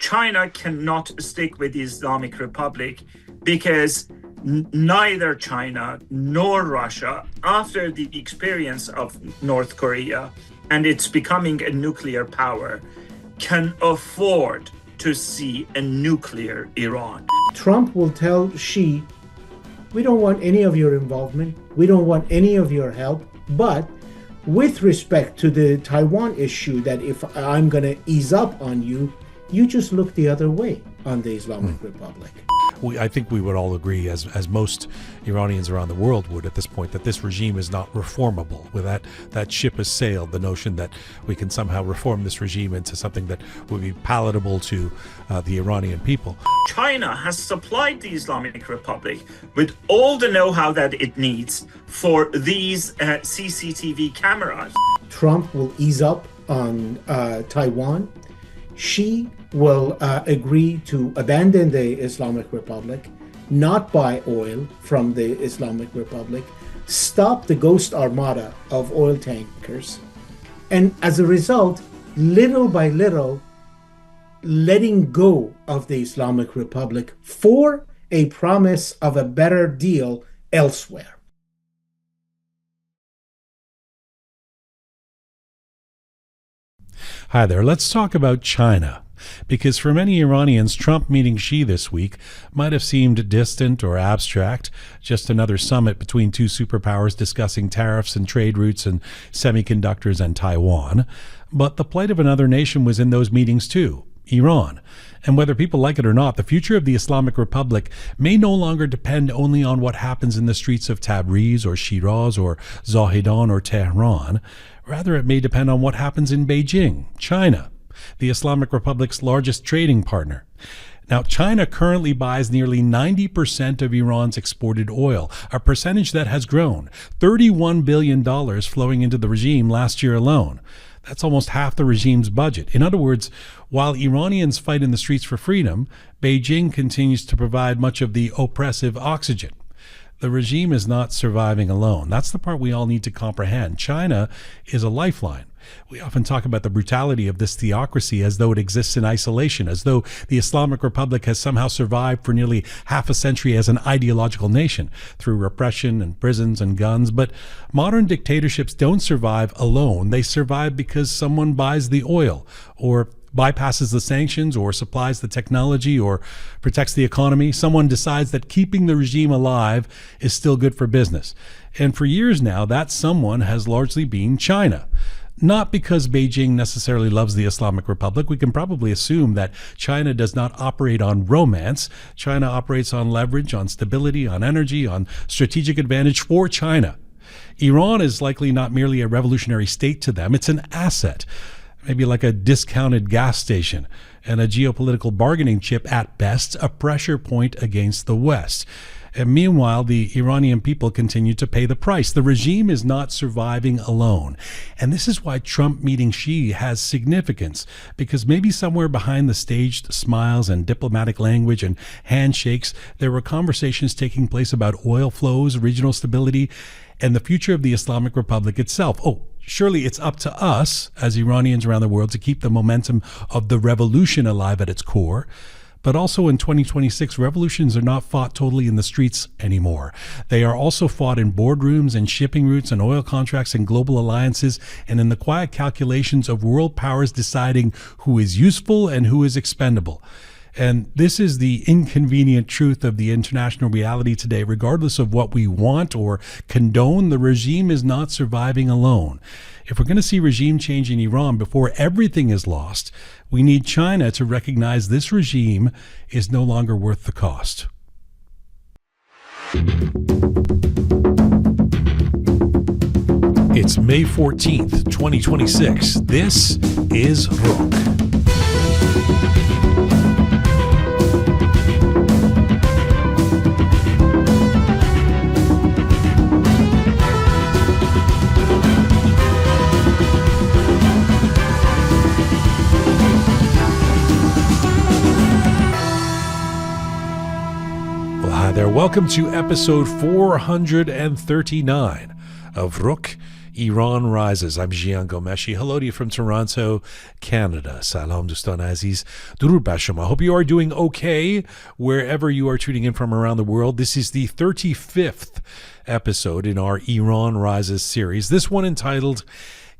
China cannot stick with the Islamic Republic because neither China nor Russia, after the experience of North Korea and it's becoming a nuclear power, can afford to see a nuclear Iran. Trump will tell Xi, we don't want any of your involvement, we don't want any of your help, but with respect to the Taiwan issue, that if I'm going to ease up on you, you just look the other way on the Islamic Republic. I think we would all agree, as most Iranians around the world would at this point, that this regime is not reformable. With that ship has sailed, the notion that we can somehow reform this regime into something that would be palatable to the Iranian people. China has supplied the Islamic Republic with all the know-how that it needs for these CCTV cameras. Trump will ease up on Taiwan. Xi will agree to abandon the Islamic Republic, not buy oil from the Islamic Republic, stop the ghost armada of oil tankers, and as a result, little by little, letting go of the Islamic Republic for a promise of a better deal elsewhere. Hi there. Let's talk about China. Because for many Iranians, Trump meeting Xi this week might have seemed distant or abstract, just another summit between two superpowers discussing tariffs and trade routes and semiconductors and Taiwan. But the plight of another nation was in those meetings too, Iran. And whether people like it or not, the future of the Islamic Republic may no longer depend only on what happens in the streets of Tabriz or Shiraz or Zahedan or Tehran. Rather, it may depend on what happens in Beijing, China, the Islamic Republic's largest trading partner. Now, China currently buys nearly 90% of Iran's exported oil, a percentage that has grown, $31 billion flowing into the regime last year alone. That's almost half the regime's budget. In other words, while Iranians fight in the streets for freedom, Beijing continues to provide much of the oppressive oxygen. The regime is not surviving alone. That's the part we all need to comprehend. China is a lifeline. We often talk about the brutality of this theocracy as though it exists in isolation, as though the Islamic Republic has somehow survived for nearly half a century as an ideological nation through repression and prisons and guns. But modern dictatorships don't survive alone. They survive because someone buys the oil or bypasses the sanctions or supplies the technology or protects the economy. Someone decides that keeping the regime alive is still good for business. And for years now, that someone has largely been China. Not because Beijing necessarily loves the Islamic Republic. We can probably assume that China does not operate on romance. China operates on leverage, on stability, on energy, on strategic advantage for China. Iran is likely not merely a revolutionary state to them. It's an asset, maybe like a discounted gas station, and a geopolitical bargaining chip at best, a pressure point against the West. And meanwhile, the Iranian people continue to pay the price. The regime is not surviving alone. And this is why Trump meeting Xi has significance, because maybe somewhere behind the staged smiles and diplomatic language and handshakes, there were conversations taking place about oil flows, regional stability, and the future of the Islamic Republic itself. Oh, surely it's up to us as Iranians around the world to keep the momentum of the revolution alive at its core. But also in 2026, revolutions are not fought totally in the streets anymore. They are also fought in boardrooms and shipping routes and oil contracts and global alliances and in the quiet calculations of world powers deciding who is useful and who is expendable. And this is the inconvenient truth of the international reality today. Regardless of what we want or condone, the regime is not surviving alone. If we're going to see regime change in Iran before everything is lost, we need China to recognize this regime is no longer worth the cost. It's May 14th, 2026. This is Roqe. Welcome to episode 439 of Roqe, Iran rises. I'm Jian Ghomeshi. Hello to you from Toronto, Canada. Salam Dostan Aziz. Durud Basham. I hope you are doing okay wherever you are tuning in from around the world. This is the 35th episode in our Iran Rises series. This one entitled,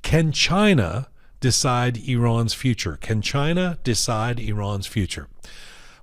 Can China Decide Iran's Future? Can China decide Iran's future?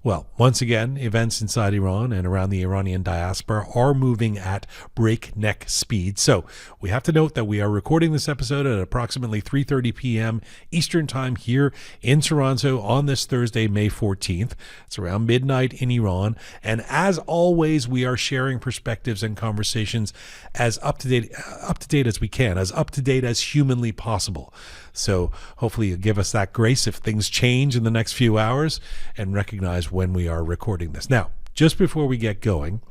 Well, once again, events inside Iran and around the Iranian diaspora are moving at breakneck speed. So we have to note that we are recording this episode at approximately 3:30 p.m. Eastern Time here in Toronto on this Thursday, May 14th. It's around midnight in Iran. And as always, we are sharing perspectives and conversations as up to date as we can, as up to date as humanly possible. So hopefully you'll give us that grace if things change in the next few hours and recognize when we are recording this. Now, just before we get going,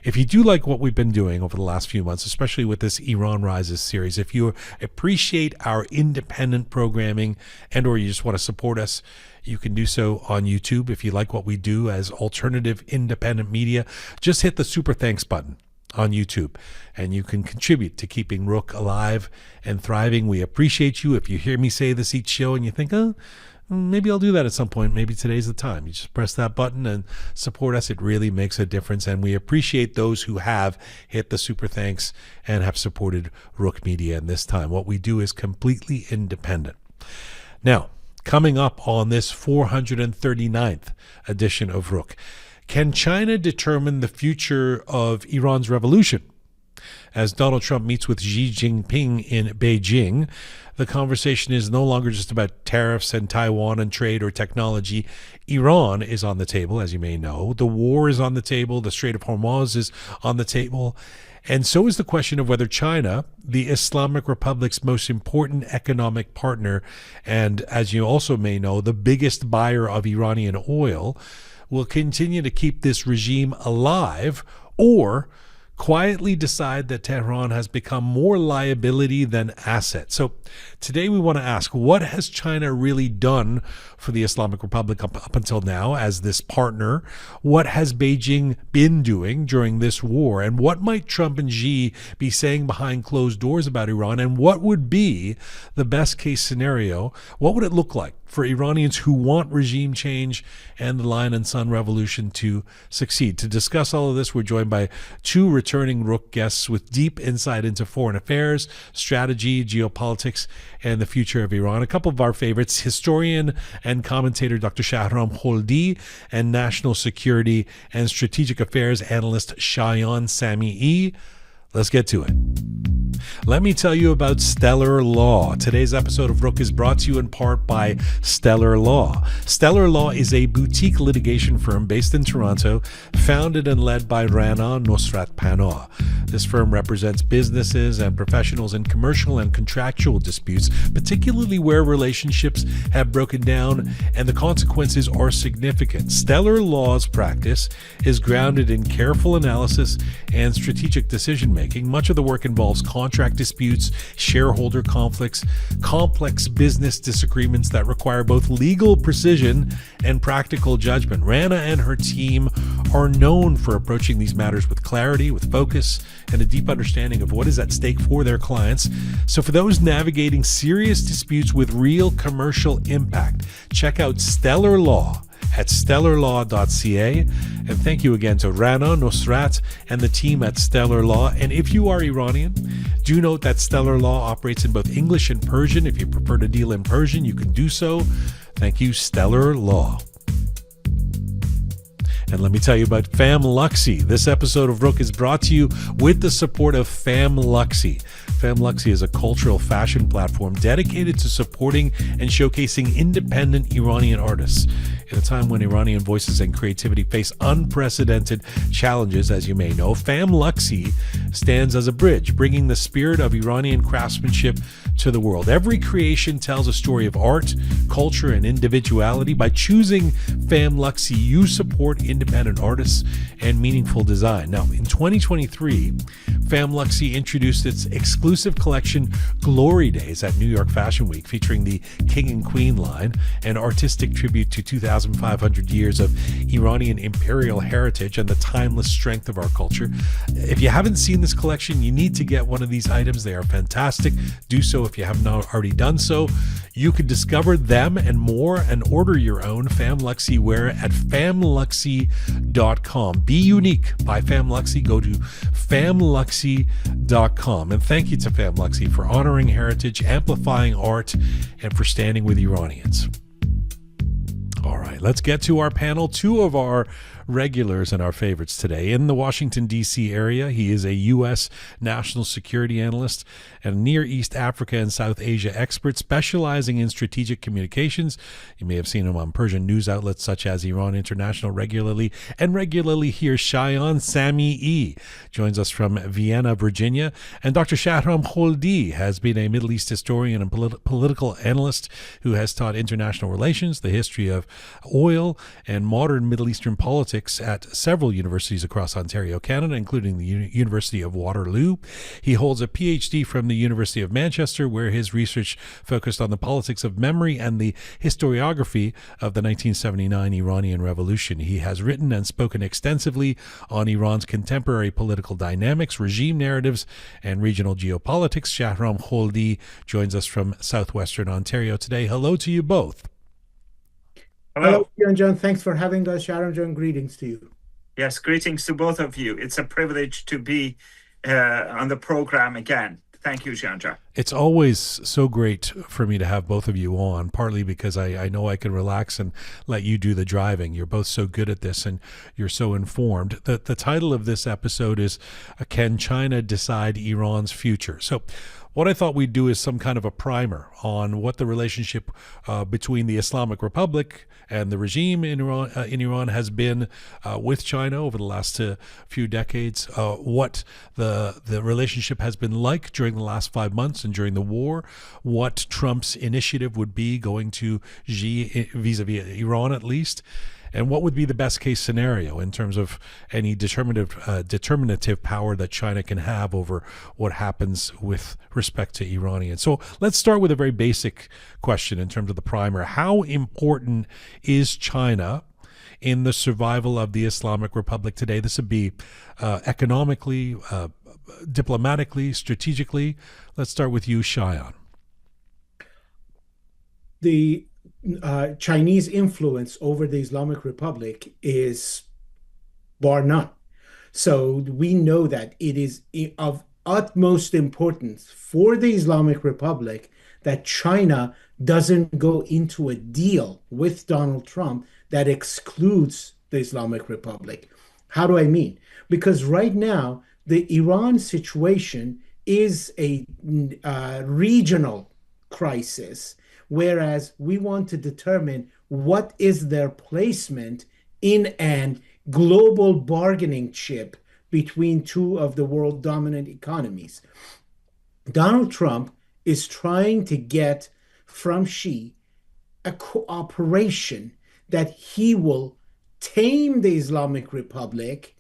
if you do like what we've been doing over the last few months, especially with this Iran Rises series, if you appreciate our independent programming and or you just want to support us, you can do so on YouTube. If you like what we do as alternative independent media, just hit the super thanks button on YouTube, and you can contribute to keeping Roqe alive and thriving. We appreciate you. If you hear me say this each show and you think, oh, maybe I'll do that at some point, maybe today's the time, you just press that button and support us. It really makes a difference, and we appreciate those who have hit the super thanks and have supported Roqe Media in this time. What we do is completely independent. Now, coming up on this 439th edition of Roqe, can China determine the future of Iran's revolution? As Donald Trump meets with Xi Jinping in Beijing, the conversation is no longer just about tariffs and Taiwan and trade or technology. Iran is on the table, as you may know. The war is on the table. The Strait of Hormuz is on the table. And so is the question of whether China, the Islamic Republic's most important economic partner, and as you also may know, the biggest buyer of Iranian oil, will continue to keep this regime alive or quietly decide that Tehran has become more liability than asset. So today we want to ask, what has China really done for the Islamic Republic up until now as this partner? What has Beijing been doing during this war? And what might Trump and Xi be saying behind closed doors about Iran? And what would be the best case scenario? What would it look like for Iranians who want regime change and the Lion and Sun revolution to succeed? To discuss all of this, we're joined by two returning Roqe guests with deep insight into foreign affairs, strategy, geopolitics, and the future of Iran. A couple of our favorites, historian and commentator Dr. Shahram Kholdi and national security and strategic affairs analyst Shayan Sami'i. Let's get to it. Let me tell you about Stellar Law. Today's episode of Roqe is brought to you in part by Stellar Law. Stellar Law is a boutique litigation firm based in Toronto, founded and led by Rana Nosrat Panoah. This firm represents businesses and professionals in commercial and contractual disputes, particularly where relationships have broken down and the consequences are significant. Stellar Law's practice is grounded in careful analysis and strategic decision-making. Much of the work involves contract disputes, shareholder conflicts, complex business disagreements that require both legal precision and practical judgment. Rana and her team are known for approaching these matters with clarity, with focus, and a deep understanding of what is at stake for their clients. So for those navigating serious disputes with real commercial impact, check out Stellar Law at stellarlaw.ca. And thank you again to Rana Nosrat and the team at Stellar Law. And if you are Iranian, do note that Stellar Law operates in both English and Persian. If you prefer to deal in Persian, you can do so. Thank you, Stellar Law. And let me tell you about FamLuxy. This episode of Roqe is brought to you with the support of FamLuxy. FamLuxy is a cultural fashion platform dedicated to supporting and showcasing independent Iranian artists. In a time when Iranian voices and creativity face unprecedented challenges, as you may know, FamLuxy stands as a bridge, bringing the spirit of Iranian craftsmanship to the world. Every creation tells a story of art, culture, and individuality. By choosing FamLuxy, you support independent artists and meaningful design. Now, in 2023, Famluxy introduced its exclusive collection Glory Days at New York Fashion Week, featuring the King and Queen line, an artistic tribute to 2,500 years of Iranian imperial heritage and the timeless strength of our culture. If you haven't seen this collection, you need to get one of these items. They are fantastic. Do so if you have not already done so. You can discover them and more and order your own Famluxy wear at famluxy.com. Be unique by Famluxy. Go to famluxy.com. And thank you to Famluxy for honoring heritage, amplifying art, and for standing with Iranians. All right, let's get to our panel. Two of our regulars and our favorites today. In the Washington, D.C. area, he is a U.S. national security analyst and Near East Africa and South Asia expert specializing in strategic communications. You may have seen him on Persian news outlets such as Iran International regularly here. Shayan Sami'i joins us from Vienna, Virginia. And Dr. Shahram Kholdi has been a Middle East historian and political analyst who has taught international relations, the history of oil, and modern Middle Eastern politics at several universities across Ontario, Canada, including the University of Waterloo. He holds a PhD from the University of Manchester, where his research focused on the politics of memory and the historiography of the 1979 Iranian Revolution. He has written and spoken extensively on Iran's contemporary political dynamics, regime narratives, and regional geopolitics. Shahram Kholdi joins us from Southwestern Ontario today. Hello to you both. Hello. Hello, John. Thanks for having us. Sharon John, greetings to you. Yes, greetings to both of you. It's a privilege to be on the program again. Thank you, Jean-Jacques. It's always so great for me to have both of you on, partly because I know I can relax and let you do the driving. You're both so good at this and you're so informed. The title of this episode is Can China Decide Iran's Future? So what I thought we'd do is some kind of a primer on what the relationship between the Islamic Republic and the regime in Iran has been with China over the last few decades, what the relationship has been like during the last 5 months and during the war, what Trump's initiative would be going to Xi vis-a-vis Iran at least, and what would be the best case scenario in terms of any determinative power that China can have over what happens with respect to Iranians. So let's start with a very basic question in terms of the primer. How important is China in the survival of the Islamic Republic today? This would be economically, diplomatically, strategically. Let's start with you, Shayan. The Chinese influence over the Islamic Republic is bar none. So we know that it is of utmost importance for the Islamic Republic that China doesn't go into a deal with Donald Trump that excludes the Islamic Republic. How do I mean? Because right now, the Iran situation is a regional crisis, whereas we want to determine what is their placement in an global bargaining chip between two of the world dominant economies. Donald Trump is trying to get from Xi a cooperation that he will tame the Islamic Republic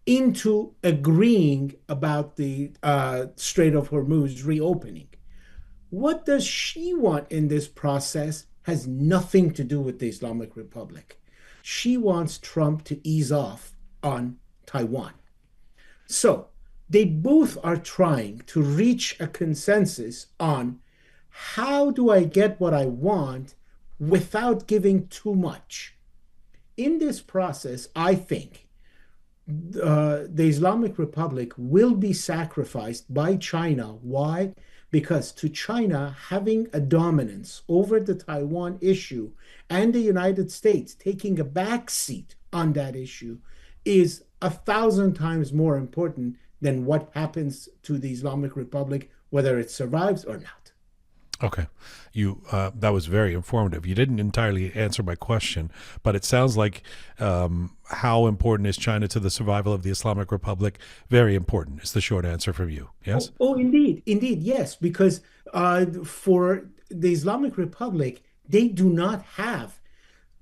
into agreeing about the Strait of Hormuz reopening. What does Xi want in this process has nothing to do with the Islamic Republic. Xi wants Trump to ease off on Taiwan. So they both are trying to reach a consensus on how do I get what I want without giving too much. In this process, I think the Islamic Republic will be sacrificed by China. Why? Because to China, having a dominance over the Taiwan issue and the United States taking a back seat on that issue is 1,000 times more important than what happens to the Islamic Republic, whether it survives or not. Okay. That was very informative. You didn't entirely answer my question, but it sounds like how important is China to the survival of the Islamic Republic? Very important is the short answer from you. Yes? Oh, indeed. Indeed, yes. Because for the Islamic Republic, they do not have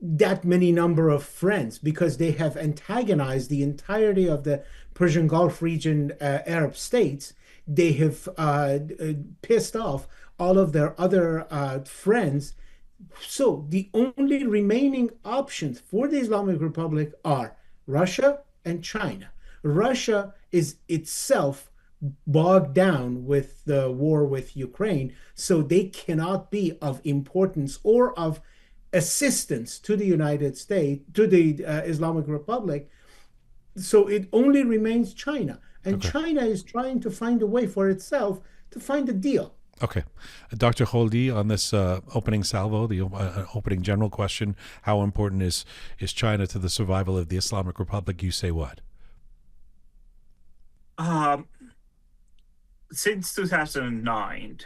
that many number of friends because they have antagonized the entirety of the Persian Gulf region Arab states. They have pissed off all of their other friends. So the only remaining options for the Islamic Republic are Russia and China. Russia is itself bogged down with the war with Ukraine, so they cannot be of importance or of assistance to the United States, to the Islamic Republic. So it only remains China. And Okay. China is trying to find a way for itself to find a deal. Okay. Dr. Kholdi, on this opening salvo, the opening general question, how important is China to the survival of the Islamic Republic? You say what? Since 2009,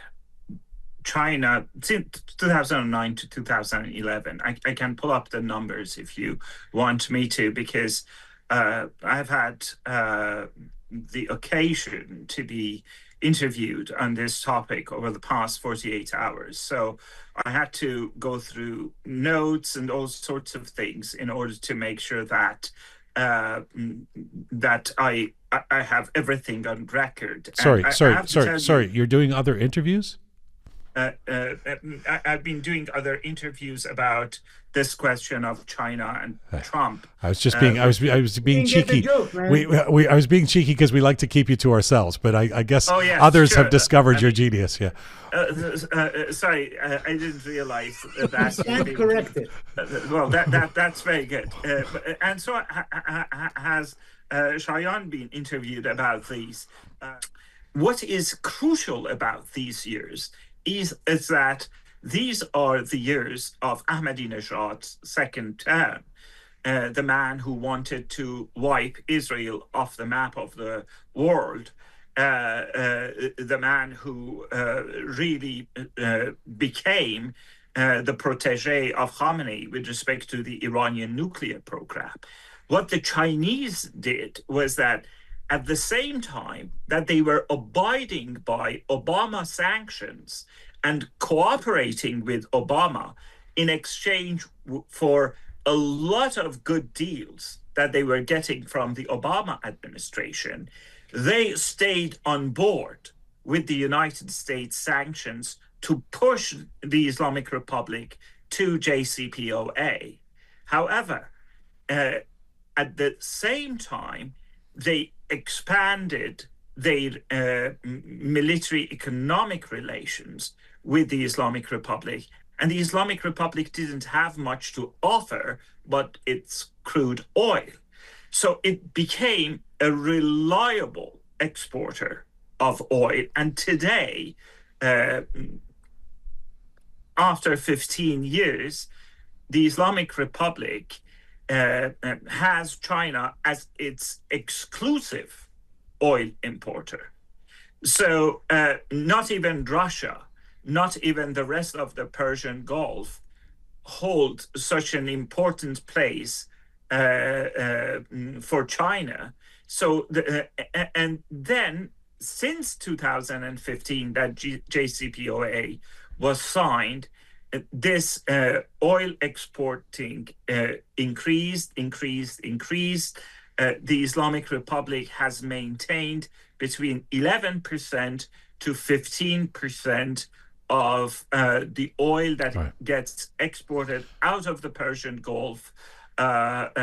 China, since 2009 to 2011, I can pull up the numbers if you want me to, because I've had the occasion to be interviewed on this topic over the past 48 hours. So I had to go through notes and all sorts of things in order to make sure that that I have everything on record. Sorry. You're doing other interviews? I've been doing other interviews about this question of China and Trump. I was just being, I was being cheeky. Joke, man. I was being cheeky because we like to keep you to ourselves, but I guess Yes, others sure. have discovered your genius. Yeah. Sorry, I didn't realize that. Stand corrected. Well, that's very good. And so has Shayan been interviewed about these. What is crucial about these years is that these are the years of Ahmadinejad's second term, the man who wanted to wipe Israel off the map of the world, the man who really became the protege of Khamenei with respect to the Iranian nuclear program. What the Chinese did was that at the same time that they were abiding by Obama sanctions and cooperating with Obama in exchange for a lot of good deals that they were getting from the Obama administration, they stayed on board with the United States sanctions to push the Islamic Republic to JCPOA. However, at the same time, they expanded their military economic relations with the Islamic Republic. And the Islamic Republic didn't have much to offer but its crude oil. So it became a reliable exporter of oil. And today, after 15 years, the Islamic Republic has China as its exclusive oil importer. So not even Russia, not even the rest of the Persian Gulf hold such an important place for China. So, and then since 2015 that JCPOA was signed, this oil exporting increased. The Islamic Republic has maintained between 11% to 15% of the oil that gets exported out of the Persian Gulf. Of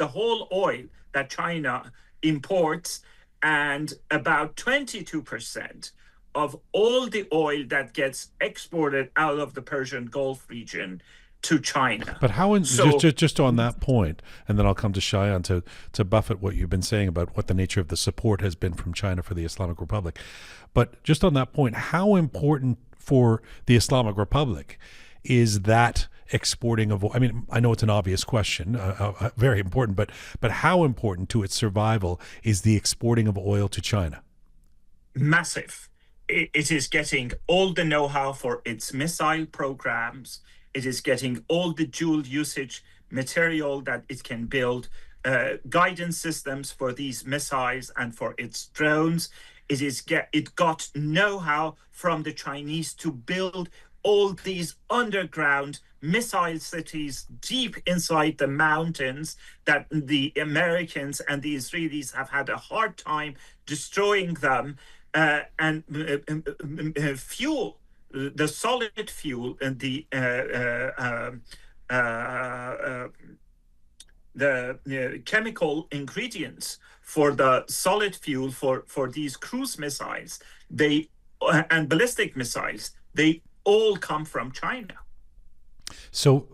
the whole oil that China imports, and about 22% of all the oil that gets exported out of the Persian Gulf region to China. But how, just on that point, and then I'll come to Shayan to buffet what you've been saying about what the nature of the support has been from China for the Islamic Republic. But just on that point, how important for the Islamic Republic is that exporting of oil? I mean, I know it's an obvious question, very important, but how important to its survival is the exporting of oil to China? Massive. It is getting all the know-how for its missile programs. It is getting all the dual usage material that it can build, guidance systems for these missiles and for its drones. It got know-how from the Chinese to build all these underground missile cities deep inside the mountains that the Americans and the Israelis have had a hard time destroying them, and fuel, the solid fuel and the chemical ingredients for the solid fuel for these cruise missiles, and ballistic missiles, they all come from China. So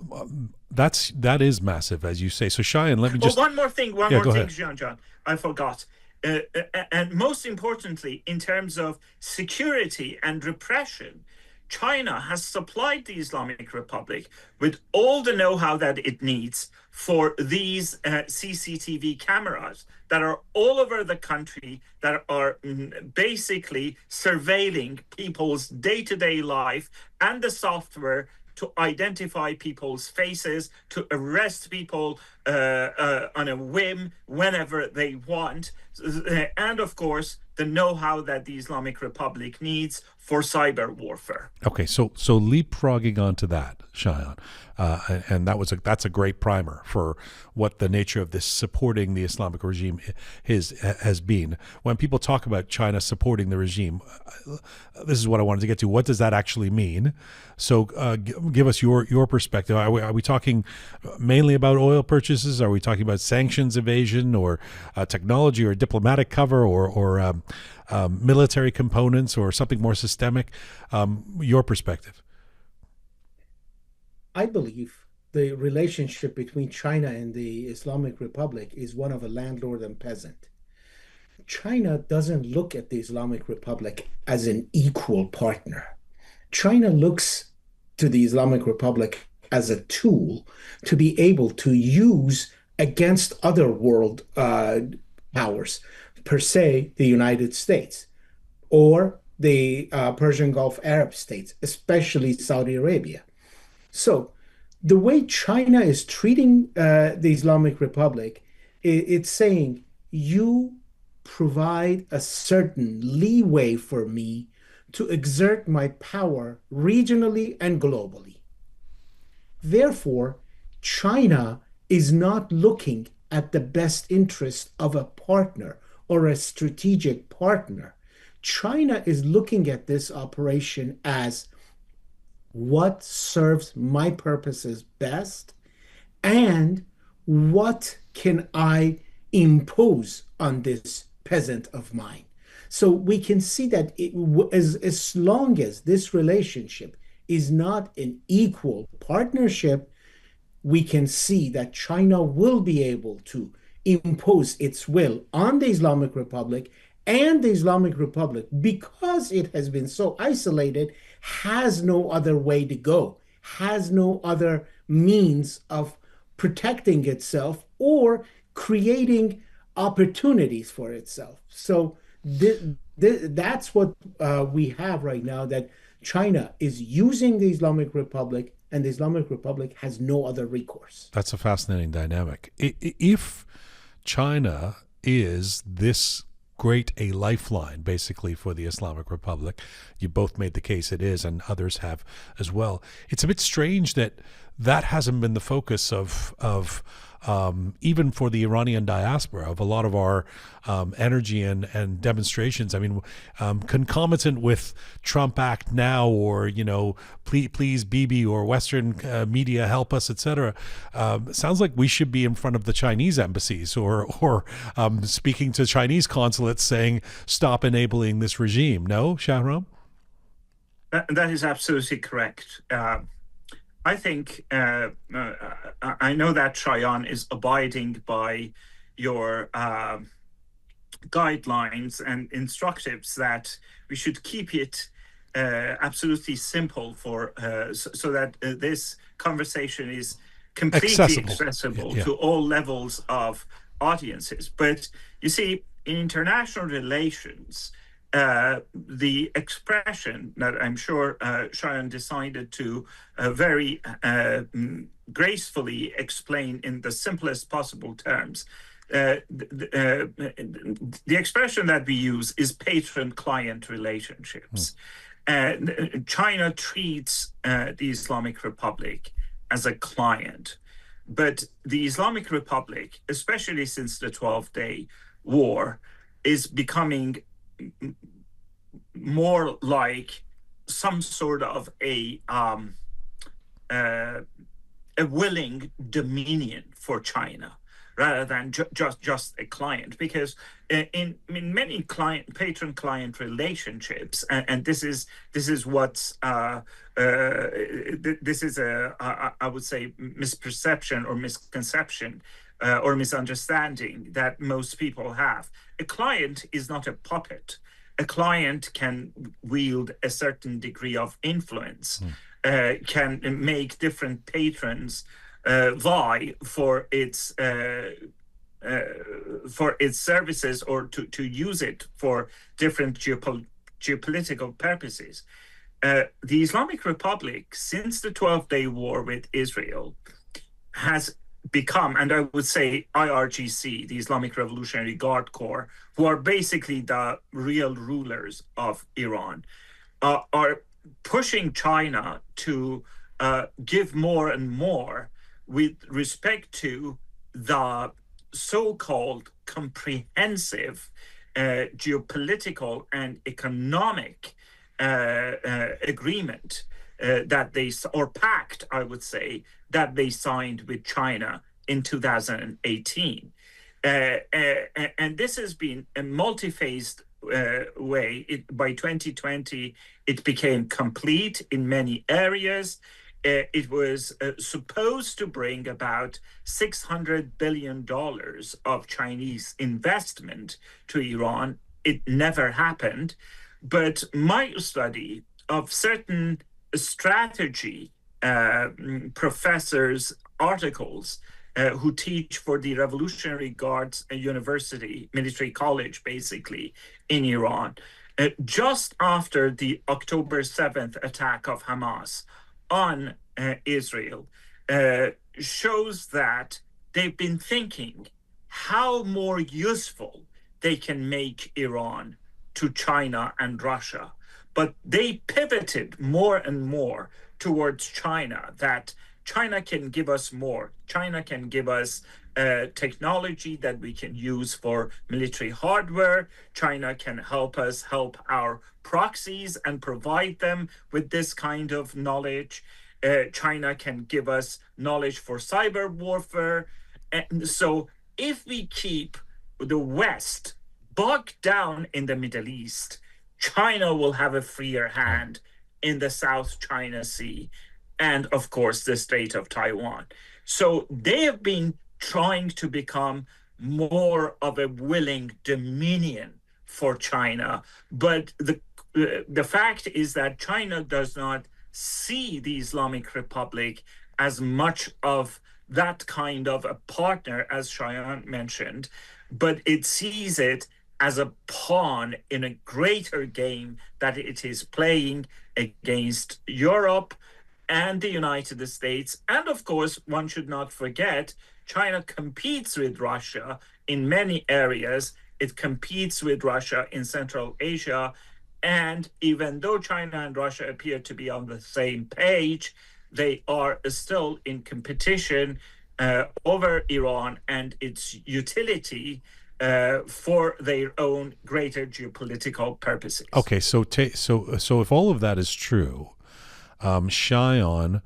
that is massive, as you say. So Shayan, let me just one more thing, John, I forgot. And most importantly, in terms of security and repression, China has supplied the Islamic Republic with all the know-how that it needs for these CCTV cameras that are all over the country, that are basically surveilling people's day-to-day life, and the software to identify people's faces, to arrest people on a whim whenever they want, and of course the know-how that the Islamic Republic needs for cyber warfare. Okay, so leapfrogging onto that, Shayan, and that's a great primer for what the nature of this supporting the Islamic regime has been. When people talk about China supporting the regime, this is what I wanted to get to. What does that actually mean? So give us your perspective. Are we talking mainly about oil purchases? Are we talking about sanctions evasion, or technology, or diplomatic cover, or military components, or something more systemic? Your perspective. I believe the relationship between China and the Islamic Republic is one of a landlord and peasant. China doesn't look at the Islamic Republic as an equal partner. China looks to the Islamic Republic as a tool to be able to use against other world powers, per se, the United States, or the Persian Gulf Arab states, especially Saudi Arabia. So the way China is treating the Islamic Republic, it's saying, you provide a certain leeway for me to exert my power regionally and globally. Therefore, China is not looking at the best interest of a partner or a strategic partner. China is looking at this operation as what serves my purposes best, and what can I impose on this peasant of mine. So we can see that as long as this relationship is not an equal partnership, we can see that China will be able to impose its will on the Islamic Republic, and the Islamic Republic, because it has been so isolated, has no other way to go, has no other means of protecting itself or creating opportunities for itself. So that's what we have right now, that China is using the Islamic Republic, and the Islamic Republic has no other recourse. That's a fascinating dynamic. If China is this great a lifeline, basically, for the Islamic Republic, you both made the case it is, and others have as well, it's a bit strange that that hasn't been the focus of even for the Iranian diaspora, of a lot of our energy and demonstrations. I mean, concomitant with Trump Act Now, or, please Bibi, or Western media help us, etc. Sounds like we should be in front of the Chinese embassies, or speaking to Chinese consulates saying, stop enabling this regime. No, Shahram? That is absolutely correct. I think I know that Shayan is abiding by your guidelines and instructives that we should keep it absolutely simple for so that this conversation is completely accessible to all levels of audiences. But you see, in international relations, the expression that I'm sure Shayan decided to very gracefully explain in the simplest possible terms, the expression that we use is patron-client relationships. China treats the Islamic Republic as a client, but the Islamic Republic, especially since the 12-day war, is becoming more like some sort of uh, a willing dominion for China rather than just a client, because in many client patron client relationships, and this is what's this is a I would say misperception or misconception or misunderstanding that most people have. A client is not a puppet. A client can wield a certain degree of influence, can make different patrons vie for its services, or to use it for different geopolitical purposes. The Islamic Republic, since the 12-day war with Israel, has become, and I would say IRGC, the Islamic Revolutionary Guard Corps, who are basically the real rulers of Iran, are pushing China to give more and more with respect to the so-called comprehensive geopolitical and economic agreement that they, or pact, I would say, that they signed with China in 2018. And this has been a multi-phased way. By 2020, it became complete in many areas. It was supposed to bring about $600 billion of Chinese investment to Iran. It never happened. But my study of certain strategy professors' articles who teach for the Revolutionary Guards University, military college, basically, in Iran, just after the October 7th attack of Hamas on Israel, shows that they've been thinking how more useful they can make Iran to China and Russia. But they pivoted more and more towards China, that China can give us more. China can give us technology that we can use for military hardware. China can help us help our proxies and provide them with this kind of knowledge. China can give us knowledge for cyber warfare. And so if we keep the West bogged down in the Middle East, China will have a freer hand in the South China Sea and, of course, the Strait of Taiwan. So they have been trying to become more of a willing dominion for China. But the fact is that China does not see the Islamic Republic as much of that kind of a partner, as Shayan mentioned, but it sees it as a pawn in a greater game that it is playing against Europe and the United States. And of course, one should not forget, China competes with Russia in many areas. It competes with Russia in Central Asia. And even though China and Russia appear to be on the same page, they are still in competition over Iran and its utility for their own greater geopolitical purposes. Okay, so if all of that is true, Shayan,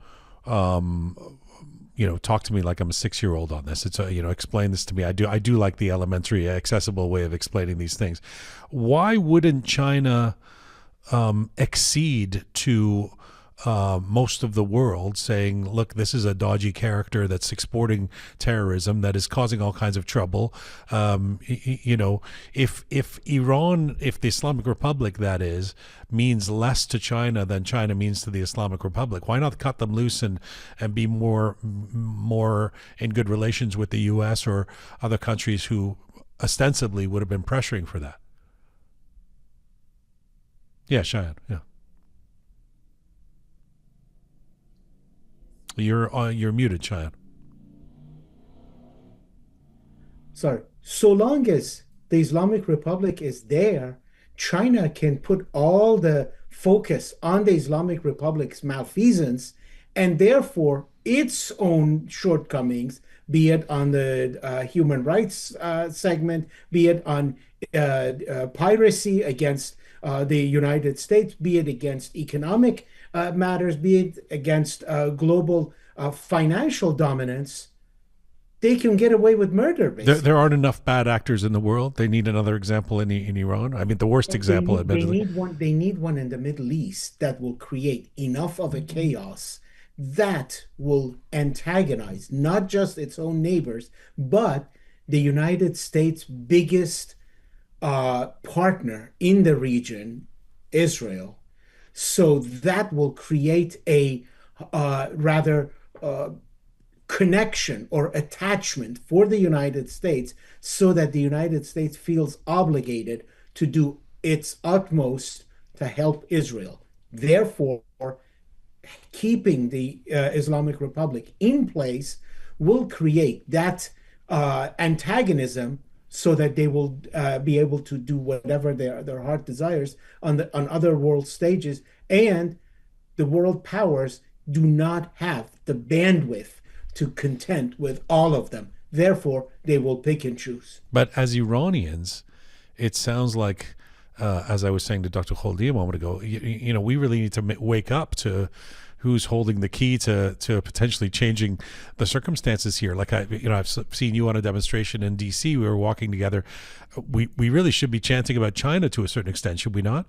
talk to me like I'm a 6-year-old on this. It's explain this to me. I do like the elementary, accessible way of explaining these things. Why wouldn't China accede to most of the world saying, look, this is a dodgy character that's exporting terrorism, that is causing all kinds of trouble. If Iran, if the Islamic Republic, that is, means less to China than China means to the Islamic Republic, why not cut them loose and be more in good relations with the U.S. or other countries who ostensibly would have been pressuring for that? Yeah, Shayan, yeah. You're muted, Shayan. Sorry. So long as the Islamic Republic is there, China can put all the focus on the Islamic Republic's malfeasance and therefore its own shortcomings, be it on the human rights segment, be it on piracy against the United States, be it against economic matters, be it against global financial dominance, they can get away with murder, There basically. aren't enough bad actors in the world. They need another example in Iran. I mean, the worst example, They admittedly. need one. They need one in the Middle East that will create enough of a chaos that will antagonize not just its own neighbors, but the United States' biggest partner in the region, Israel. So that will create a rather connection or attachment for the United States so that the United States feels obligated to do its utmost to help Israel. Therefore, keeping the Islamic Republic in place will create that antagonism so that they will be able to do whatever their heart desires on other world stages, and the world powers do not have the bandwidth to contend with all of them. Therefore, they will pick and choose. But as Iranians, it sounds like, as I was saying to Dr. Kholdi a moment ago, we really need to wake up to who's holding the key to potentially changing the circumstances here. Like I've seen you on a demonstration in D.C. We were walking together. We really should be chanting about China to a certain extent, should we not?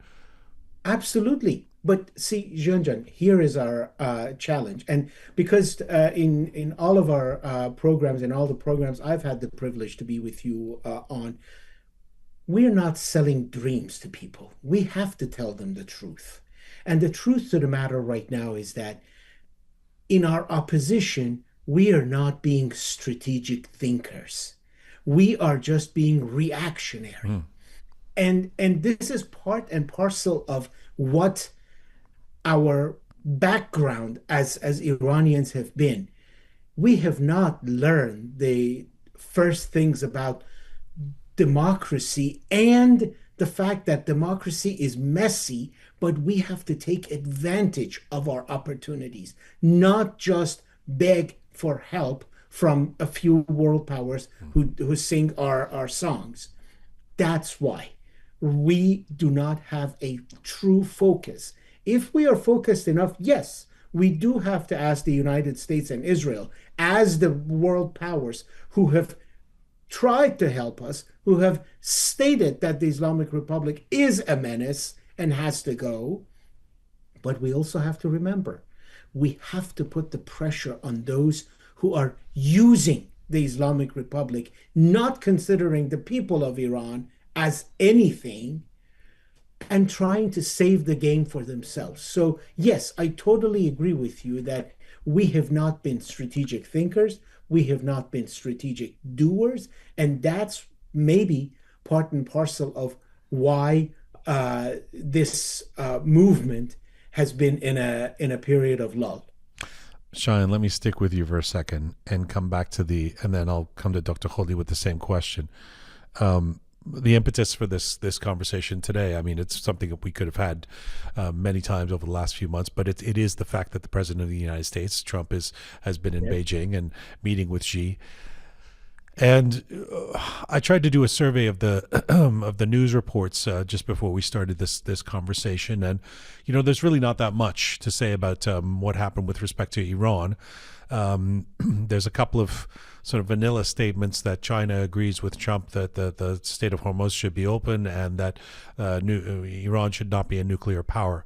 Absolutely. But see, Jian, here is our challenge. And because in all of our programs and all the programs I've had the privilege to be with you on, we're not selling dreams to people. We have to tell them the truth. And the truth to the matter right now is that in our opposition, we are not being strategic thinkers. We are just being reactionary. Mm. And this is part and parcel of what our background as Iranians have been. We have not learned the first things about democracy and the fact that democracy is messy, but we have to take advantage of our opportunities, not just beg for help from a few world powers who sing our songs. That's why we do not have a true focus. If we are focused enough, yes, we do have to ask the United States and Israel, as the world powers who have tried to help us, who have stated that the Islamic Republic is a menace and has to go. But we also have to remember, we have to put the pressure on those who are using the Islamic Republic, not considering the people of Iran as anything, and trying to save the game for themselves. So, yes, I totally agree with you that we have not been strategic thinkers, we have not been strategic doers, and that's maybe part and parcel of why this movement has been in a period of lull. Shayan, let me stick with you for a second and come back and then I'll come to Dr. Kholdi with the same question. The impetus for this conversation today, I mean, it's something that we could have had many times over the last few months, but it is the fact that the president of the United States, Trump, has been in Beijing and meeting with Xi. And I tried to do a survey of the of the news reports just before we started this conversation, and there's really not that much to say about what happened with respect to Iran. There's a couple of sort of vanilla statements that China agrees with Trump that the Strait of Hormuz should be open and that Iran should not be a nuclear power.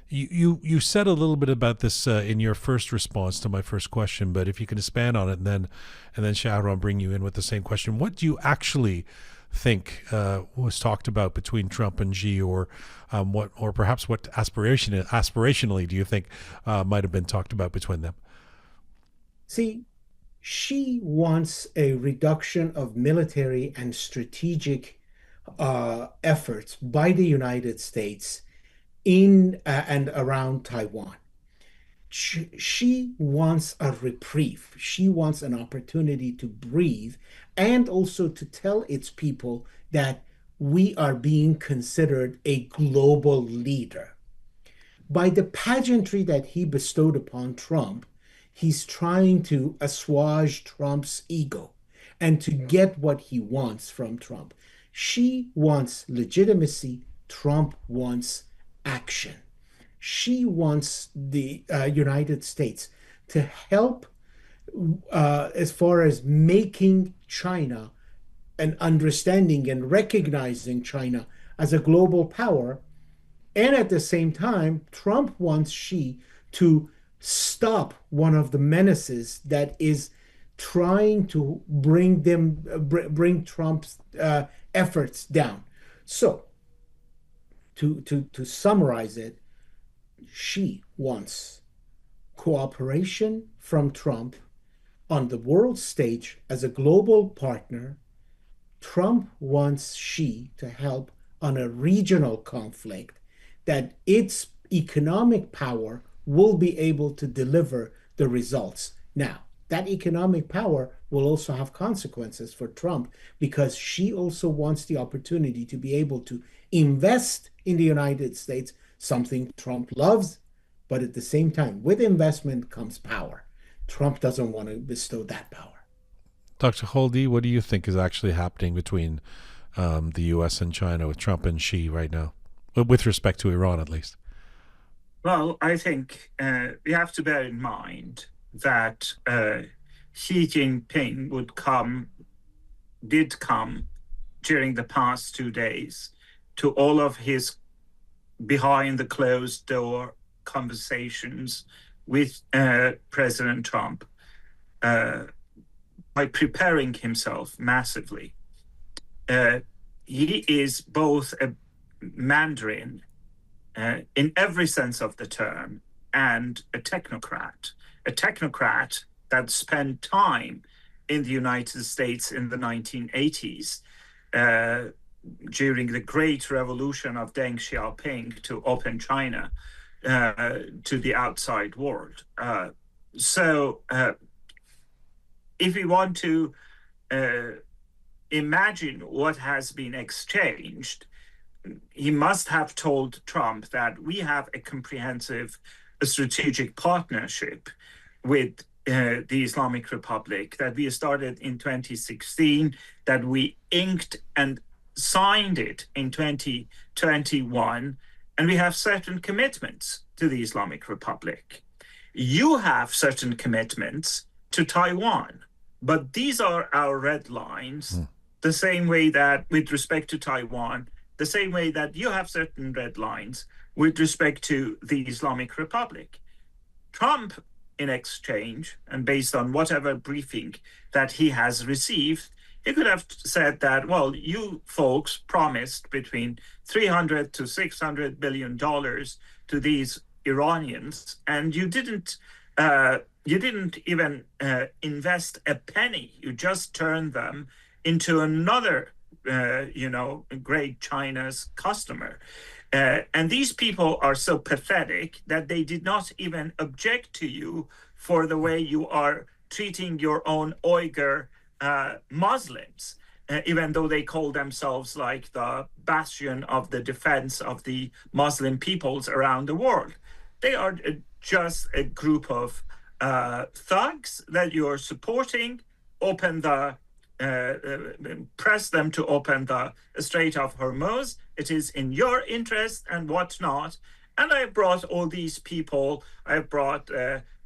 You said a little bit about this in your first response to my first question, but if you can expand on it, and then Shahram, bring you in with the same question. What do you actually think was talked about between Trump and Xi, or perhaps what aspirationally do you think might have been talked about between them? See, Xi wants a reduction of military and strategic efforts by the United States in and around Taiwan. She wants a reprieve. She wants an opportunity to breathe and also to tell its people that we are being considered a global leader. By the pageantry that he bestowed upon Trump, he's trying to assuage Trump's ego and to get what he wants from Trump. She wants legitimacy, Trump wants action. She wants the United States to help as far as making China and understanding and recognizing China as a global power. And at the same time, Trump wants Xi to stop one of the menaces that is trying to bring Trump's efforts down. So, to summarize it, Xi wants cooperation from Trump on the world stage as a global partner. Trump wants Xi to help on a regional conflict that its economic power will be able to deliver the results. Now, that economic power will also have consequences for Trump because Xi also wants the opportunity to be able to invest in the United States, something Trump loves, but at the same time, with investment comes power. Trump doesn't want to bestow that power. Dr. Kholdi, what do you think is actually happening between the U.S. and China with Trump and Xi right now, with respect to Iran at least? Well, I think we have to bear in mind that Xi Jinping did come during the past 2 days to all of his behind the closed door conversations with President Trump by preparing himself massively. He is both a Mandarin in every sense of the term and a technocrat that spent time in the United States in the 1980s during the great revolution of Deng Xiaoping to open China to the outside world. So if we want to imagine what has been exchanged, he must have told Trump that we have a comprehensive strategic partnership with the Islamic Republic that we started in 2016, that we inked and signed it in 2021, and we have certain commitments to the Islamic Republic. You have certain commitments to Taiwan, but these are our red lines, the same way that with respect to Taiwan, the same way that you have certain red lines with respect to the Islamic Republic. Trump, in exchange, and based on whatever briefing that he has received, he could have said that, well, you folks promised between $300 to $600 billion to these Iranians, and you didn't even invest a penny. You just turned them into another great China's customer. And these people are so pathetic that they did not even object to you for the way you are treating your own Uyghur Muslims, even though they call themselves like the bastion of the defense of the Muslim peoples around the world. They are just a group of thugs that you are supporting. Press them to open the Strait of Hormuz. It is in your interest and whatnot. And I brought all these people. I brought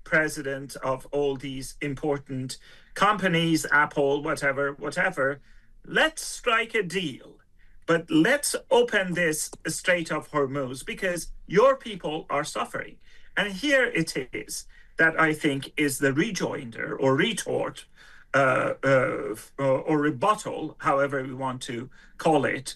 president of all these important companies, Apple, whatever. Let's strike a deal. But let's open this Strait of Hormuz because your people are suffering. And here it is that I think is the rejoinder or retort or rebuttal, however we want to call it,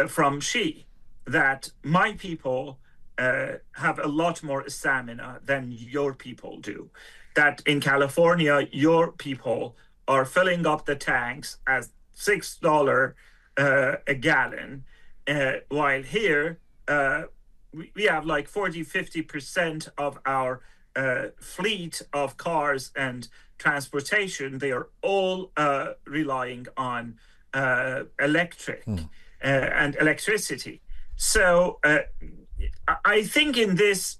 from Xi, that my people have a lot more stamina than your people do. That in California, your people are filling up the tanks at $6 a gallon, while here we have like 40-50% of our fleet of cars and transportation. They are all relying on electric. and electricity. So I think in this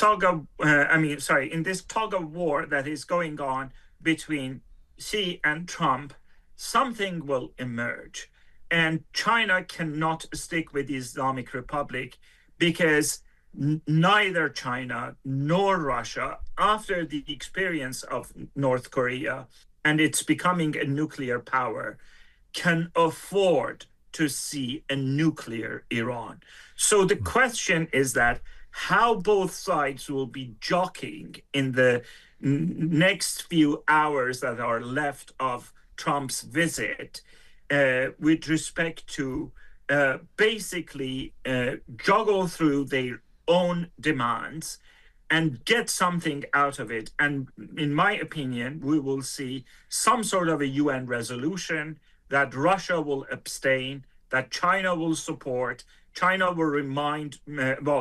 in this tug of war that is going on between Xi and Trump, something will emerge. And China cannot stick with the Islamic Republic because neither China nor Russia, after the experience of North Korea and it's becoming a nuclear power, can afford to see a nuclear Iran. So the question is that how both sides will be jockeying in the next few hours that are left of Trump's visit with respect to basically juggle through their own demands and get something out of it. And in my opinion, we will see some sort of a UN resolution that Russia will abstain, that China will support. China will remind,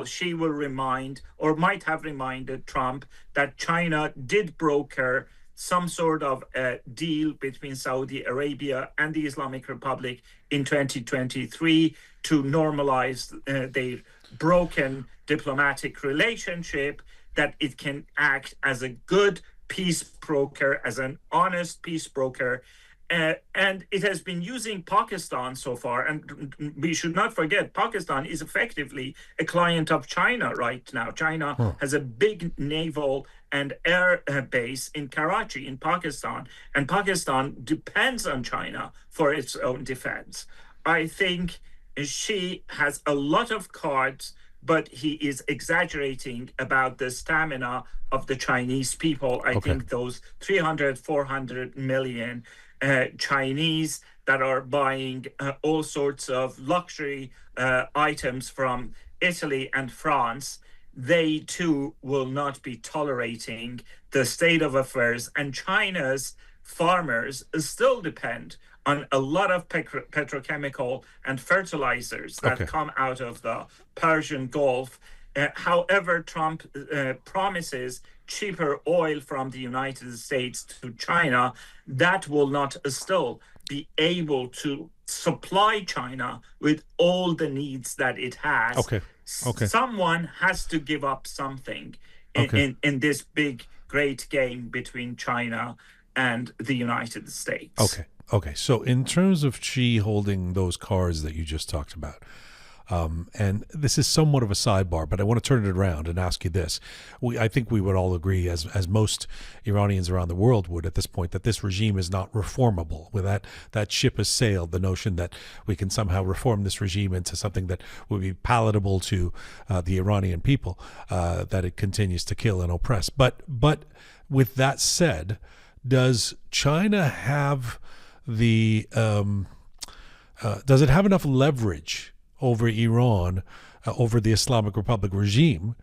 she will remind, or might have reminded Trump that China did broker some sort of a deal between Saudi Arabia and the Islamic Republic in 2023 to normalize their broken diplomatic relationship, that it can act as a good peace broker, as an honest peace broker. And it has been using Pakistan so far. And we should not forget, Pakistan is effectively a client of China right now. China has a big naval and air base in Karachi, in Pakistan. And Pakistan depends on China for its own defense. I think Xi has a lot of cards, but he is exaggerating about the stamina of the Chinese people. I think those 300, 400 million Chinese that are buying all sorts of luxury items from Italy and France, they too will not be tolerating the state of affairs. And China's farmers still depend on a lot of petrochemical and fertilizers that come out of the Persian Gulf. However, Trump promises cheaper oil from the United States to China, that will not still be able to supply China with all the needs that it has. Someone has to give up something in this big, great game between China and the United States. Okay. So in terms of Xi holding those cards that you just talked about, and this is somewhat of a sidebar, but I want to turn it around and ask you this. I think we would all agree, as most Iranians around the world would at this point, that this regime is not reformable. With that ship has sailed, the notion that we can somehow reform this regime into something that would be palatable to the Iranian people, that it continues to kill and oppress. But with that said, does China have does it have enough leverage over Iran, over the Islamic Republic regime,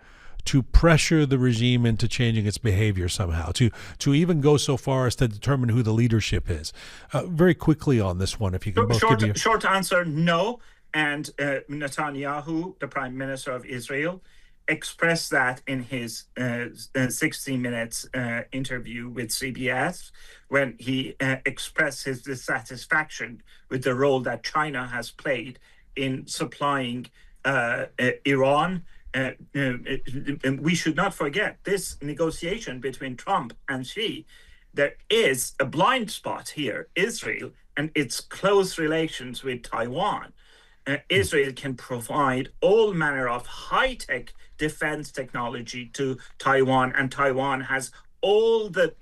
to pressure the regime into changing its behavior somehow, to even go so far as to determine who the leadership is? Very quickly on this one, if you can both give me short answer, no. And Netanyahu, the Prime Minister of Israel, expressed that in his 60 Minutes interview with CBS, when he expressed his dissatisfaction with the role that China has played in supplying Iran. And we should not forget this negotiation between Trump and Xi. There is a blind spot here, Israel and its close relations with Taiwan. Israel can provide all manner of high-tech defense technology to Taiwan, and Taiwan has all the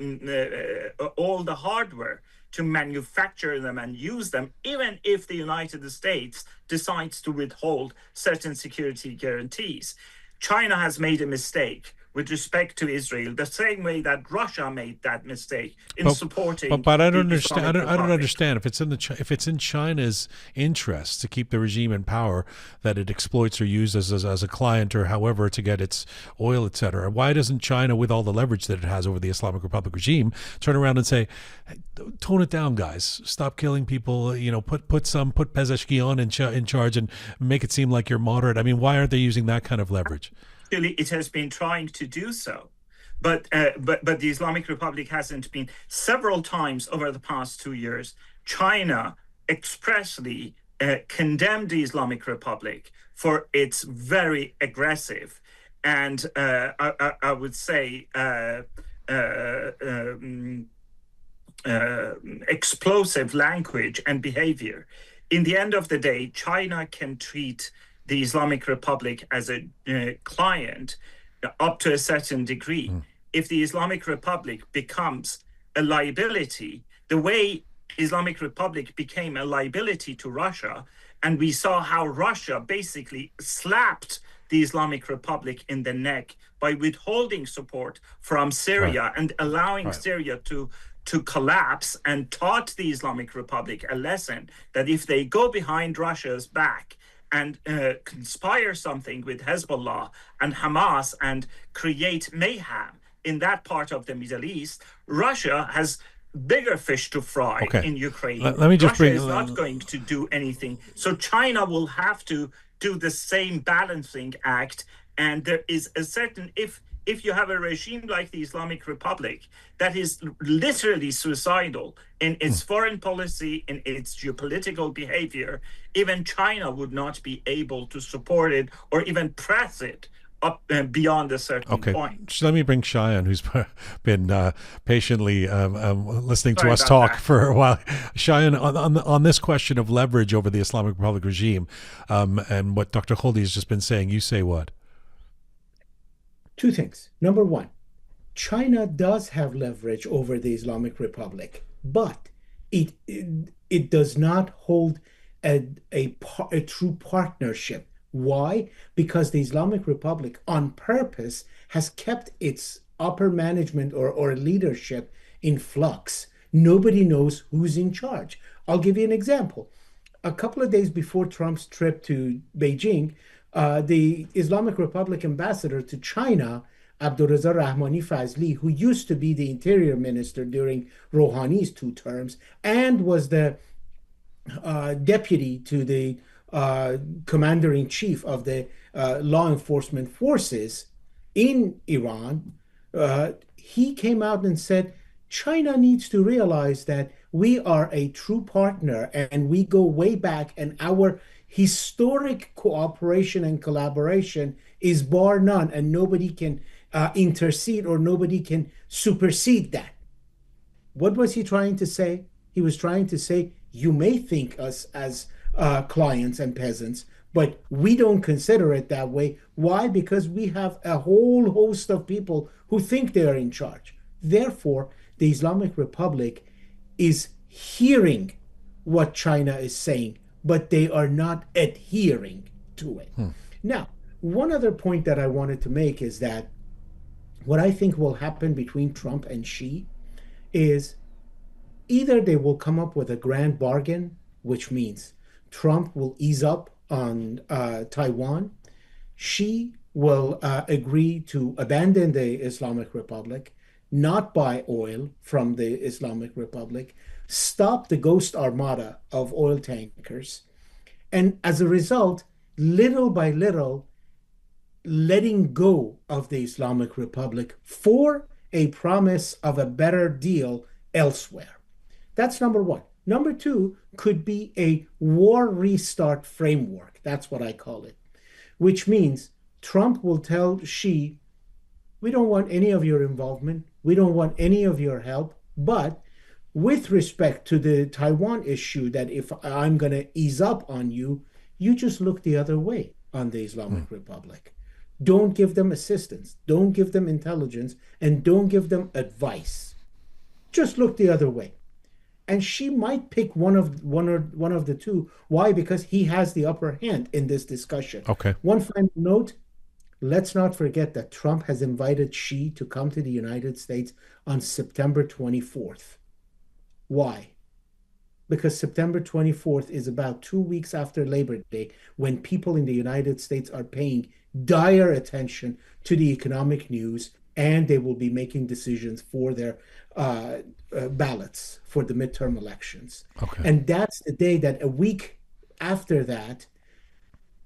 hardware to manufacture them and use them, even if the United States decides to withhold certain security guarantees. China has made a mistake with respect to Israel, the same way that Russia made that mistake in supporting. But I don't understand. I don't understand if it's in China's interest to keep the regime in power, that it exploits or uses as a client or however to get its oil, etc. Why doesn't China, with all the leverage that it has over the Islamic Republic regime, turn around and say, hey, tone it down, guys, stop killing people, put Pezeshkian in charge and make it seem like you're moderate? I mean, why aren't they using that kind of leverage? It has been trying to do so, but the Islamic Republic hasn't been. Several times over the past 2 years, China expressly condemned the Islamic Republic for its very aggressive and I would say explosive language and behavior. In the end of the day, China can treat the Islamic Republic as a client up to a certain degree. If the Islamic Republic becomes a liability, the way Islamic Republic became a liability to Russia, and we saw how Russia basically slapped the Islamic Republic in the neck by withholding support from Syria and allowing Syria to collapse, and taught the Islamic Republic a lesson that if they go behind Russia's back and conspire something with Hezbollah and Hamas and create mayhem in that part of the Middle East, Russia has bigger fish to fry in Ukraine. Let me just Russia is not going to do anything. So China will have to do the same balancing act. And there is a certain, if you have a regime like the Islamic Republic that is literally suicidal in its foreign policy, in its geopolitical behavior, even China would not be able to support it or even press it up beyond a certain point. So let me bring Shayan, who's been patiently listening to us talk for a while. Shayan, on this question of leverage over the Islamic Republic regime, and what Dr. Kholdi has just been saying, you say what? Two things. Number one, China does have leverage over the Islamic Republic, but it does not hold a true partnership. Why? Because the Islamic Republic on purpose has kept its upper management or leadership in flux. Nobody knows who's in charge. I'll give you an example. A couple of days before Trump's trip to Beijing, the Islamic Republic ambassador to China, Abdurreza Rahmani Fazli, who used to be the interior minister during Rouhani's 2 terms and was the deputy to the commander-in-chief of the law enforcement forces in Iran, he came out and said, China needs to realize that we are a true partner and we go way back, and our historic cooperation and collaboration is bar none, and nobody can intercede or nobody can supersede that. What was he trying to say? He was trying to say, you may think us as clients and peasants, but we don't consider it that way. Why? Because we have a whole host of people who think they are in charge. Therefore, the Islamic Republic is hearing what China is saying, but they are not adhering to it. Now, one other point that I wanted to make is that what I think will happen between Trump and Xi is either they will come up with a grand bargain, which means Trump will ease up on Taiwan. Xi will agree to abandon the Islamic Republic, not buy oil from the Islamic Republic, stop the ghost armada of oil tankers, and as a result, little by little, letting go of the Islamic Republic for a promise of a better deal elsewhere. That's number one. Number two could be a war restart framework. That's what I call it, which means Trump will tell Xi, we don't want any of your involvement. We don't want any of your help. But with respect to the Taiwan issue, that if I'm going to ease up on you, you just look the other way on the Islamic Republic. Don't give them assistance. Don't give them intelligence. And don't give them advice. Just look the other way. And Xi might pick one of the two. Why? Because he has the upper hand in this discussion. Okay. One final note. Let's not forget that Trump has invited Xi to come to the United States on September 24th. Why? Because September 24th is about 2 weeks after Labor Day, when people in the United States are paying dire attention to the economic news, and they will be making decisions for their ballots for the midterm elections. Okay. And that's the day that a week after that,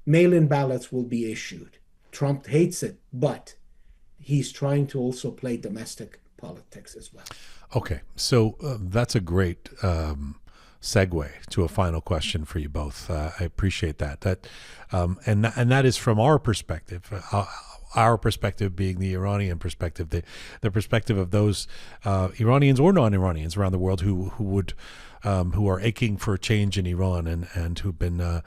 mail-in ballots will be issued. Trump hates it, but he's trying to also play domestic politics as well. Okay, so that's a great segue to a final question for you both. I appreciate that. And that is from our perspective. Our perspective being the Iranian perspective, the perspective of those Iranians or non-Iranians around the world who are aching for change in Iran and who've been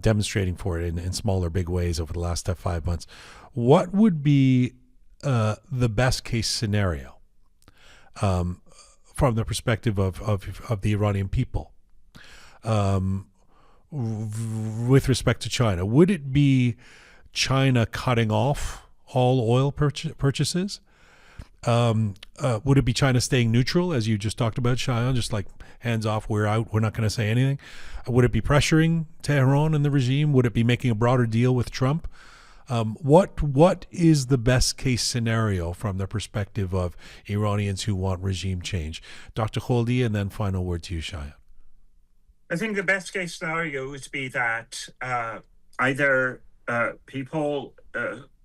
demonstrating for it in small or big ways over the last 5 months. What would be the best case scenario from the perspective of the Iranian people with respect to China? Would it be China cutting off all oil purchases? Would it be China staying neutral, as you just talked about, Shayan, just like hands off, we're out, we're not going to say anything? Would it be pressuring Tehran and the regime? Would it be making a broader deal with Trump? What is the best case scenario from the perspective of Iranians who want regime change? Dr. Kholdi, and then final word to you, Shayan. I think the best case scenario would be that either people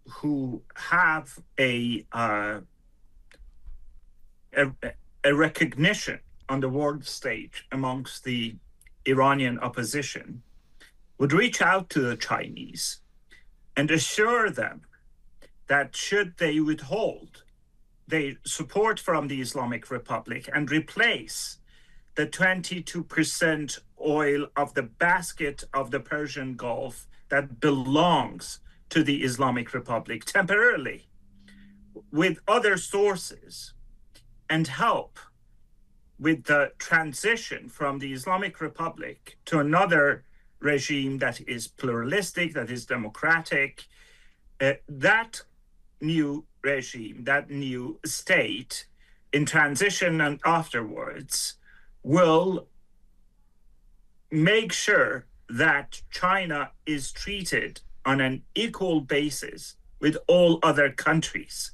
who have a recognition on the world stage amongst the Iranian opposition would reach out to the Chinese and assure them that should they withhold their support from the Islamic Republic and replace the 22% oil of the basket of the Persian Gulf that belongs to the Islamic Republic temporarily with other sources, and help with the transition from the Islamic Republic to another regime that is pluralistic, that is democratic, that new regime, that new state in transition and afterwards will make sure that China is treated on an equal basis with all other countries.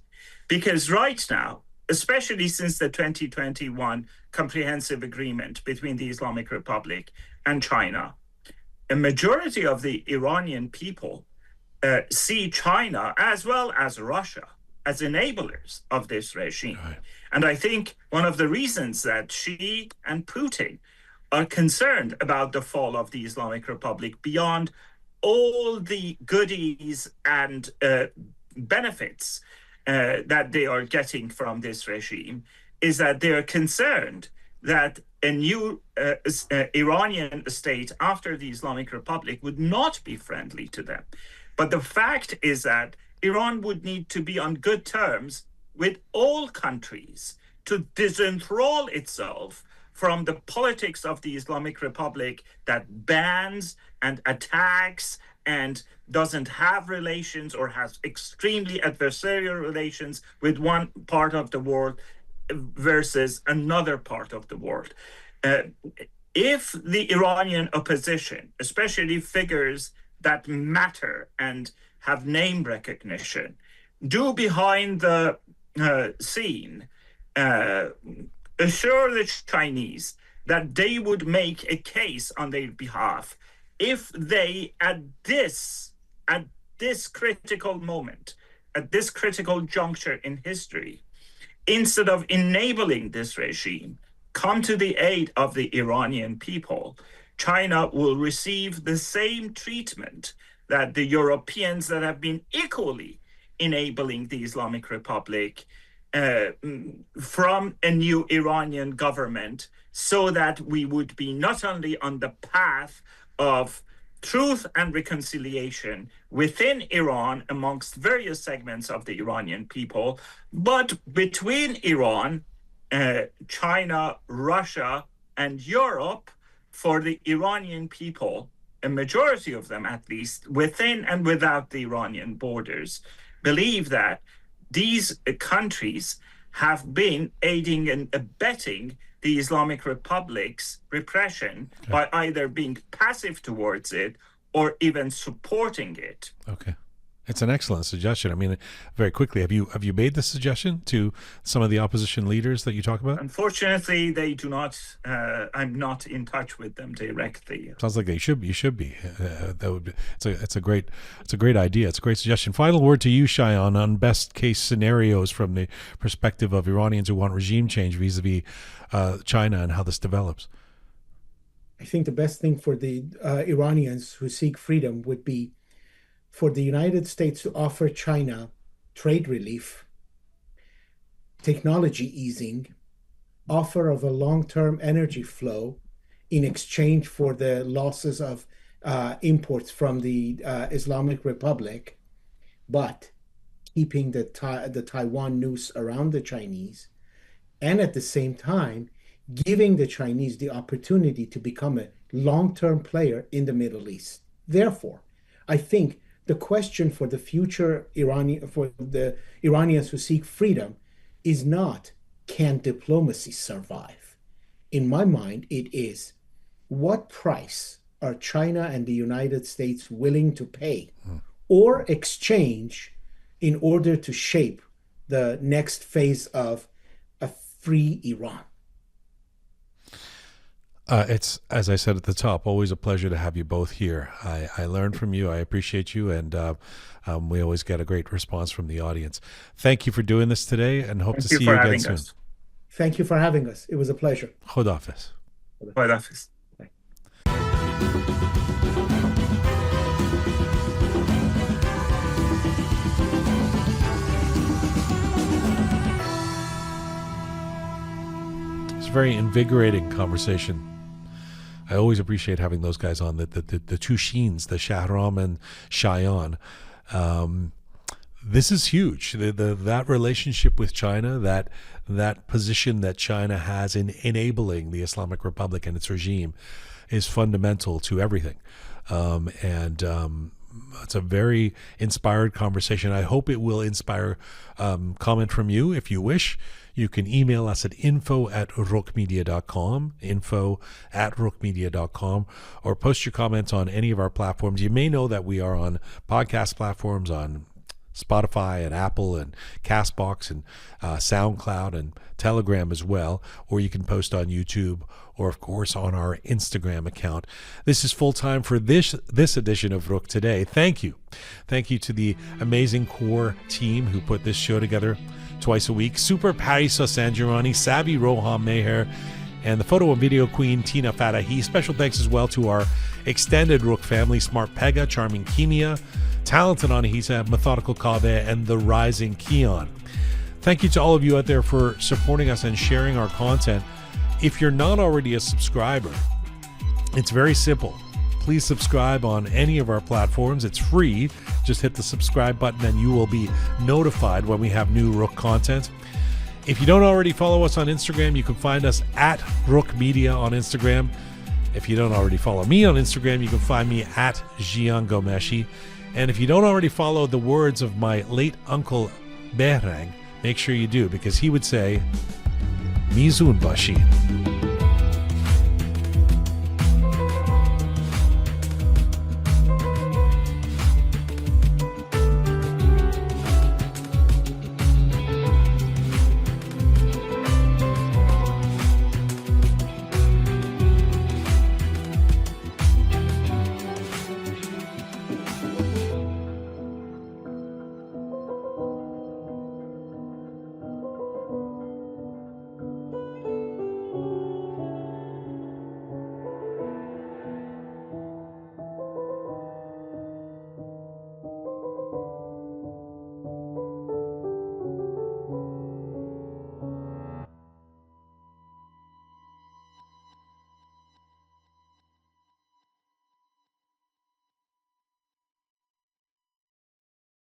Because right now, especially since the 2021 comprehensive agreement between the Islamic Republic and China, a majority of the Iranian people see China as well as Russia as enablers of this regime. Right. And I think one of the reasons that Xi and Putin are concerned about the fall of the Islamic Republic, beyond all the goodies and benefits that they are getting from this regime, is that they are concerned that a new Iranian state after the Islamic Republic would not be friendly to them. But the fact is that Iran would need to be on good terms with all countries to disenthrall itself from the politics of the Islamic Republic that bans and attacks and doesn't have relations or has extremely adversarial relations with one part of the world versus another part of the world. If the Iranian opposition, especially figures that matter and have name recognition, do behind the scene assure the Chinese that they would make a case on their behalf if they, at this critical moment, at this critical juncture in history, instead of enabling this regime, come to the aid of the Iranian people, China will receive the same treatment that the Europeans that have been equally enabling the Islamic Republic from a new Iranian government, so that we would be not only on the path of truth and reconciliation within Iran amongst various segments of the Iranian people, but between Iran, China, Russia, and Europe, for the Iranian people, a majority of them at least, within and without the Iranian borders, believe that these countries have been aiding and abetting the Islamic Republic's repression by either being passive towards it or even supporting it. Okay. It's an excellent suggestion. I mean, very quickly, have you made the suggestion to some of the opposition leaders that you talk about? Unfortunately, they do not. I'm not in touch with them directly. Sounds like they should be. You should be. That would be. It's a great idea. It's a great suggestion. Final word to you, Shayan, on best case scenarios from the perspective of Iranians who want regime change vis-a-vis China and how this develops. I think the best thing for the Iranians who seek freedom would be for the United States to offer China trade relief, technology easing, offer of a long-term energy flow in exchange for the losses of imports from the Islamic Republic, but keeping the Taiwan noose around the Chinese, and at the same time giving the Chinese the opportunity to become a long-term player in the Middle East. Therefore, I think the question for the future for the Iranians who seek freedom is not, can diplomacy survive? In my mind, it is, what price are China and the United States willing to pay or exchange in order to shape the next phase of a free Iran? It's, as I said at the top, always a pleasure to have you both here. I learned from you. I appreciate you, and we always get a great response from the audience. Thank you for doing this today, and hope to see you again soon. Thank you for having us. It was a pleasure. Khodafis. Khodafis. It's a very invigorating conversation. I always appreciate having those guys on, the two Sheens, the Shahram and Shayan. This is huge. That relationship with China, that position that China has in enabling the Islamic Republic and its regime, is fundamental to everything. It's a very inspired conversation. I hope it will inspire comment from you if you wish. You can email us at info@roqemedia.com, info@roqemedia.com, or post your comments on any of our platforms. You may know that we are on podcast platforms on Spotify and Apple and CastBox and SoundCloud and Telegram as well, or you can post on YouTube or, of course, on our Instagram account. This is full time for this edition of Roqe Today. Thank you. Thank you to the amazing core team who put this show together twice a week. Super Parisa Sanjirani, Sabi Roham Meher, and the photo and video queen Tina Fatahi. Special thanks as well to our extended Roqe family, Smart Pega, Charming Kimia, Talented Anahisa, Methodical Kabe, and the Rising Keon. Thank you to all of you out there for supporting us and sharing our content. If you're not already a subscriber, it's very simple. Please subscribe on any of our platforms. It's free. Just hit the subscribe button and you will be notified when we have new Roqe content. If you don't already follow us on Instagram, you can find us at Roqe Media on Instagram. If you don't already follow me on Instagram, you can find me at Jian Ghomeshi. And if you don't already follow the words of my late uncle Behrang, make sure you do, because he would say, Mizun Bashi.